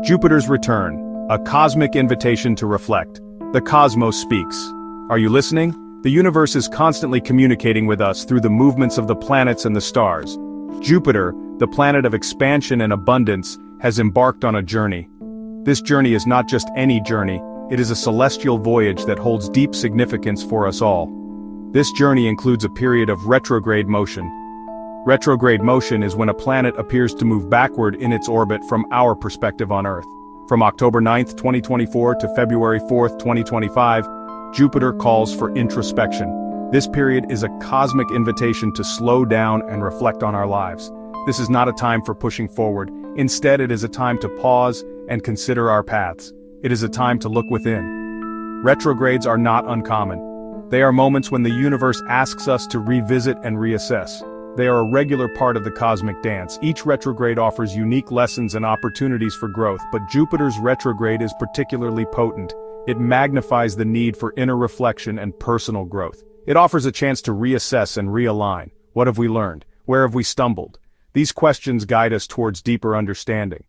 Jupiter's return, a cosmic invitation to reflect. The cosmos speaks. Are you listening? The universe is constantly communicating with us through the movements of the planets and the stars. Jupiter, the planet of expansion and abundance, has embarked on a journey. This journey is not just any journey, it is a celestial voyage that holds deep significance for us all. This journey includes a period of retrograde motion. Retrograde motion is when a planet appears to move backward in its orbit from our perspective on Earth. From October 9, 2024 to February 4, 2025, Jupiter calls for introspection. This period is a cosmic invitation to slow down and reflect on our lives. This is not a time for pushing forward. Instead, it is a time to pause and consider our paths. It is a time to look within. Retrogrades are not uncommon. They are moments when the universe asks us to revisit and reassess. They are a regular part of the cosmic dance. Each retrograde offers unique lessons and opportunities for growth, but Jupiter's retrograde is particularly potent. It magnifies the need for inner reflection and personal growth. It offers a chance to reassess and realign. What have we learned? Where have we stumbled? These questions guide us towards deeper understanding.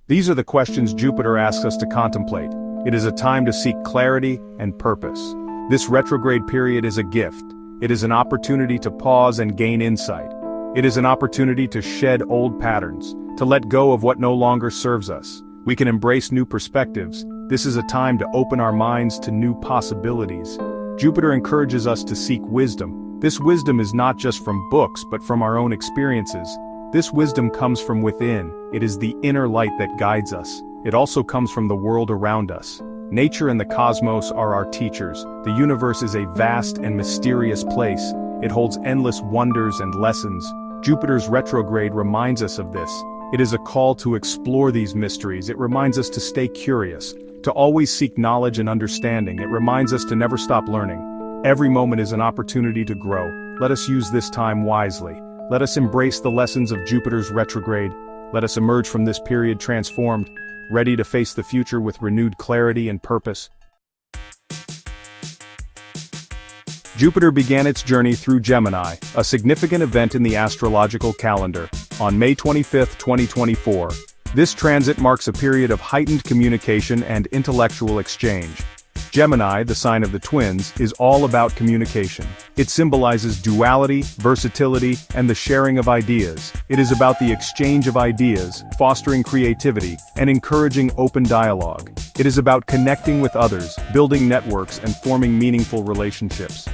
These are the questions Jupiter asks us to contemplate. It is a time to seek clarity and purpose. This retrograde period is a gift. It is an opportunity to pause and gain insight. It is an opportunity to shed old patterns, to let go of what no longer serves us. We can embrace new perspectives. This is a time to open our minds to new possibilities. Jupiter encourages us to seek wisdom. This wisdom is not just from books, but from our own experiences. This wisdom comes from within. It is the inner light that guides us. It also comes from the world around us. Nature and the cosmos are our teachers. The universe is a vast and mysterious place. It holds endless wonders and lessons. Jupiter's retrograde reminds us of this. It is a call to explore these mysteries. It reminds us to stay curious, to always seek knowledge and understanding. It reminds us to never stop learning. Every moment is an opportunity to grow. Let us use this time wisely. Let us embrace the lessons of Jupiter's retrograde. Let us emerge from this period transformed, ready to face the future with renewed clarity and purpose. Jupiter began its journey through Gemini, a significant event in the astrological calendar, on May 25, 2024. This transit marks a period of heightened communication and intellectual exchange. Gemini, the sign of the twins, is all about communication. It symbolizes duality, versatility, and the sharing of ideas. It is about the exchange of ideas, fostering creativity, and encouraging open dialogue. It is about connecting with others, building networks, and forming meaningful relationships.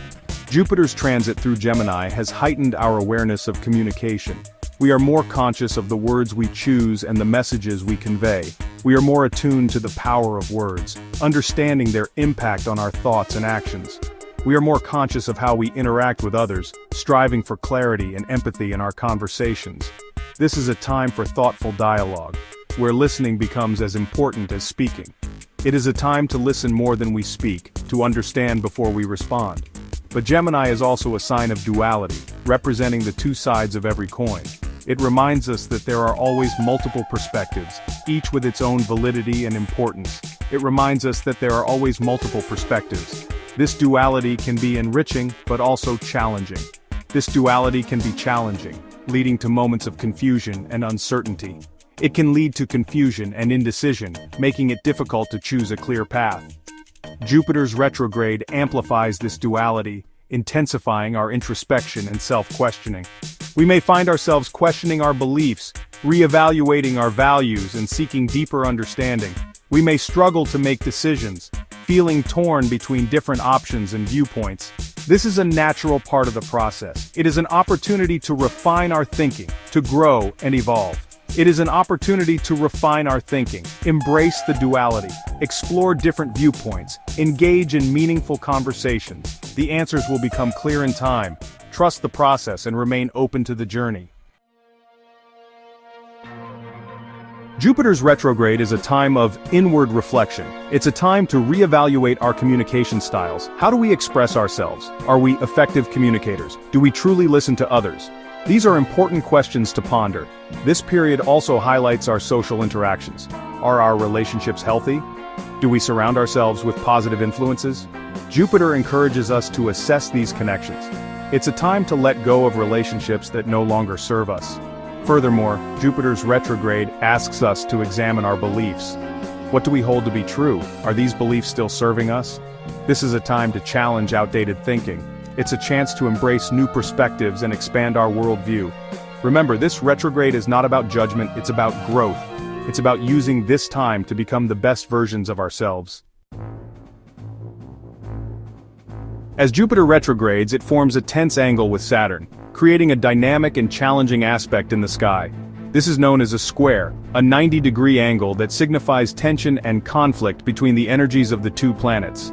Jupiter's transit through Gemini has heightened our awareness of communication. We are more conscious of the words we choose and the messages we convey. We are more attuned to the power of words, understanding their impact on our thoughts and actions. We are more conscious of how we interact with others, striving for clarity and empathy in our conversations. This is a time for thoughtful dialogue, where listening becomes as important as speaking. It is a time to listen more than we speak, to understand before we respond. But Gemini is also a sign of duality, representing the two sides of every coin. It reminds us that there are always multiple perspectives, each with its own validity and importance. It reminds us that there are always multiple perspectives. This duality can be enriching, but also challenging. This duality can be challenging, leading to moments of confusion and uncertainty. It can lead to confusion and indecision, making it difficult to choose a clear path. Jupiter's retrograde amplifies this duality, intensifying our introspection and self-questioning. We may find ourselves questioning our beliefs, reevaluating our values, and seeking deeper understanding. We may struggle to make decisions, feeling torn between different options and viewpoints. This is a natural part of the process. It is an opportunity to refine our thinking, to grow and evolve. It is an opportunity to refine our thinking, embrace the duality, explore different viewpoints, engage in meaningful conversations. The answers will become clear in time. Trust the process and remain open to the journey. Jupiter's retrograde is a time of inward reflection. It's a time to reevaluate our communication styles. How do we express ourselves? Are we effective communicators? Do we truly listen to others? These are important questions to ponder. This period also highlights our social interactions. Are our relationships healthy? Do we surround ourselves with positive influences? Jupiter encourages us to assess these connections. It's a time to let go of relationships that no longer serve us. Furthermore, Jupiter's retrograde asks us to examine our beliefs. What do we hold to be true? Are these beliefs still serving us? This is a time to challenge outdated thinking. It's a chance to embrace new perspectives and expand our worldview. Remember, this retrograde is not about judgment, it's about growth. It's about using this time to become the best versions of ourselves. As Jupiter retrogrades, it forms a tense angle with Saturn, creating a dynamic and challenging aspect in the sky. This is known as a square, a 90-degree angle that signifies tension and conflict between the energies of the two planets.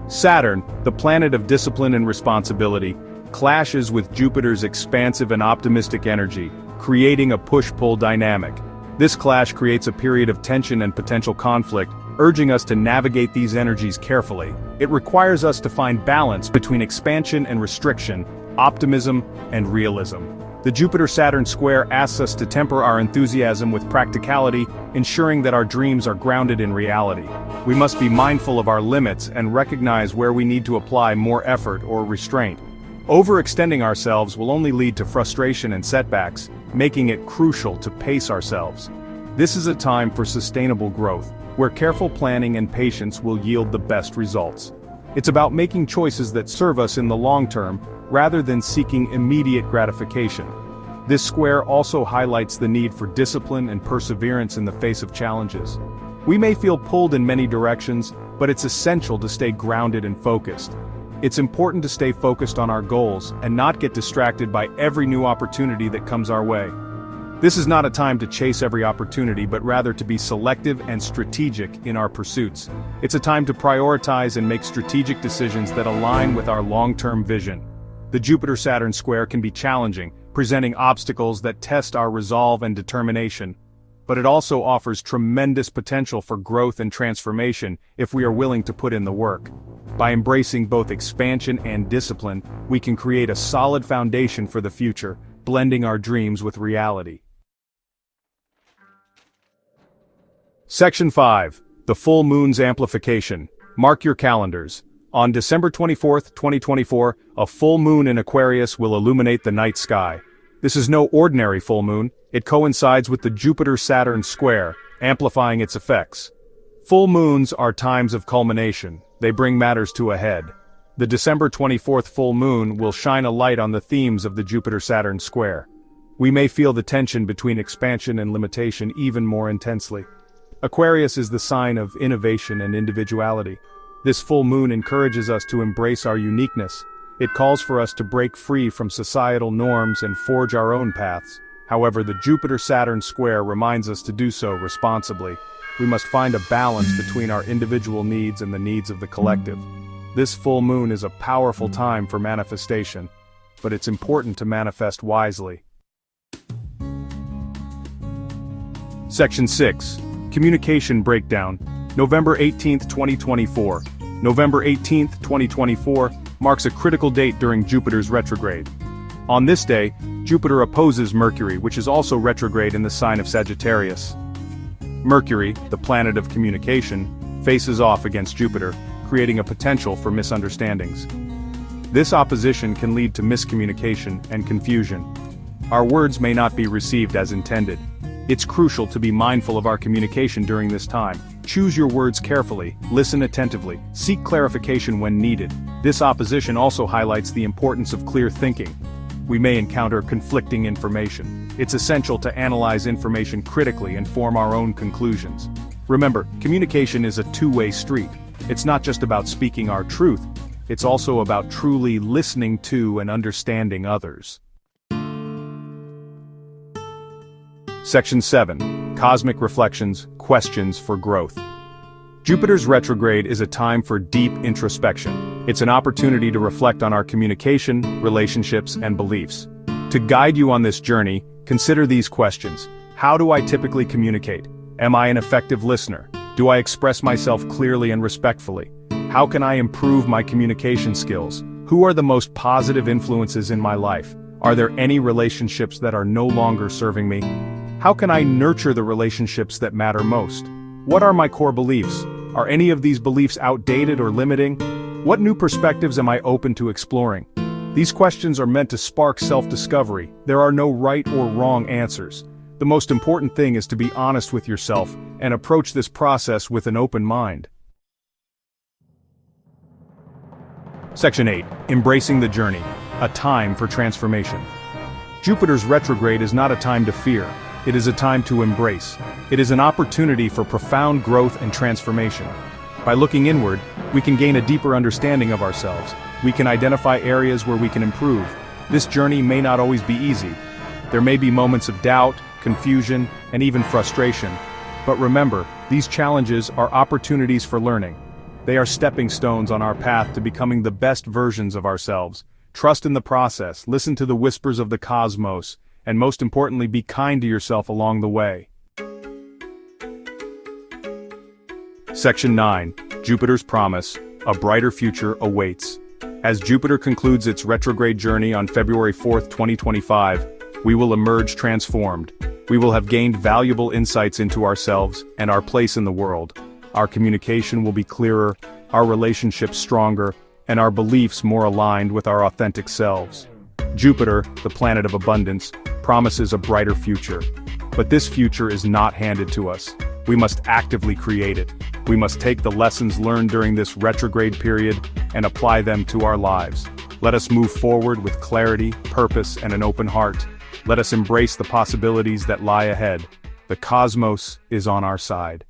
Saturn, the planet of discipline and responsibility, clashes with Jupiter's expansive and optimistic energy, creating a push-pull dynamic. This clash creates a period of tension and potential conflict, urging us to navigate these energies carefully. It requires us to find balance between expansion and restriction, optimism and realism. The Jupiter-Saturn square asks us to temper our enthusiasm with practicality, ensuring that our dreams are grounded in reality. We must be mindful of our limits and recognize where we need to apply more effort or restraint. Overextending ourselves will only lead to frustration and setbacks, making it crucial to pace ourselves. This is a time for sustainable growth, where careful planning and patience will yield the best results. It's about making choices that serve us in the long term, rather than seeking immediate gratification. This square also highlights the need for discipline and perseverance in the face of challenges. We may feel pulled in many directions, but it's essential to stay grounded and focused. It's important to stay focused on our goals and not get distracted by every new opportunity that comes our way. This is not a time to chase every opportunity, but rather to be selective and strategic in our pursuits. It's a time to prioritize and make strategic decisions that align with our long-term vision. The Jupiter-Saturn square can be challenging, presenting obstacles that test our resolve and determination. But it also offers tremendous potential for growth and transformation if we are willing to put in the work. By embracing both expansion and discipline, we can create a solid foundation for the future, blending our dreams with reality. Section 5. The Full Moon's Amplification. Mark your calendars. On December 24, 2024, a full moon in Aquarius will illuminate the night sky. This is no ordinary full moon, it coincides with the Jupiter-Saturn square, amplifying its effects. Full moons are times of culmination, they bring matters to a head. The December 24th full moon will shine a light on the themes of the Jupiter-Saturn square. We may feel the tension between expansion and limitation even more intensely. Aquarius is the sign of innovation and individuality. This full moon encourages us to embrace our uniqueness. It calls for us to break free from societal norms and forge our own paths. However, the Jupiter-Saturn square reminds us to do so responsibly. We must find a balance between our individual needs and the needs of the collective. This full moon is a powerful time for manifestation, but it's important to manifest wisely. Section 6. Communication Breakdown. November 18, 2024. November 18, 2024, marks a critical date during Jupiter's retrograde. On this day, Jupiter opposes Mercury, which is also retrograde in the sign of Sagittarius. Mercury, the planet of communication, faces off against Jupiter, creating a potential for misunderstandings. This opposition can lead to miscommunication and confusion. Our words may not be received as intended. It's crucial to be mindful of our communication during this time. Choose your words carefully, listen attentively, seek clarification when needed. This opposition also highlights the importance of clear thinking. We may encounter conflicting information. It's essential to analyze information critically and form our own conclusions. Remember, communication is a two-way street. It's not just about speaking our truth, it's also about truly listening to and understanding others. Section 7. Cosmic Reflections, Questions for Growth. Jupiter's retrograde is a time for deep introspection. It's an opportunity to reflect on our communication, relationships, and beliefs. To guide you on this journey, consider these questions. How do I typically communicate? Am I an effective listener? Do I express myself clearly and respectfully? How can I improve my communication skills? Who are the most positive influences in my life? Are there any relationships that are no longer serving me? How can I nurture the relationships that matter most? What are my core beliefs? Are any of these beliefs outdated or limiting? What new perspectives am I open to exploring? These questions are meant to spark self-discovery. There are no right or wrong answers. The most important thing is to be honest with yourself and approach this process with an open mind. Section 8. Embracing the journey. A time for transformation. Jupiter's retrograde is not a time to fear. It is a time to embrace. It is an opportunity for profound growth and transformation. By looking inward, we can gain a deeper understanding of ourselves. We can identify areas where we can improve. This journey may not always be easy. There may be moments of doubt, confusion, and even frustration. But remember, these challenges are opportunities for learning. They are stepping stones on our path to becoming the best versions of ourselves. Trust in the process, listen to the whispers of the cosmos, and most importantly, be kind to yourself along the way. Section 9. Jupiter's promise. A brighter future awaits. As Jupiter concludes its retrograde journey on February 4, 2025, we will emerge transformed. We will have gained valuable insights into ourselves and our place in the world. Our communication will be clearer, our relationships stronger, and our beliefs more aligned with our authentic selves. Jupiter, the planet of abundance, promises a brighter future. But this future is not handed to us. We must actively create it. We must take the lessons learned during this retrograde period and apply them to our lives. Let us move forward with clarity, purpose, and an open heart. Let us embrace the possibilities that lie ahead. The cosmos is on our side.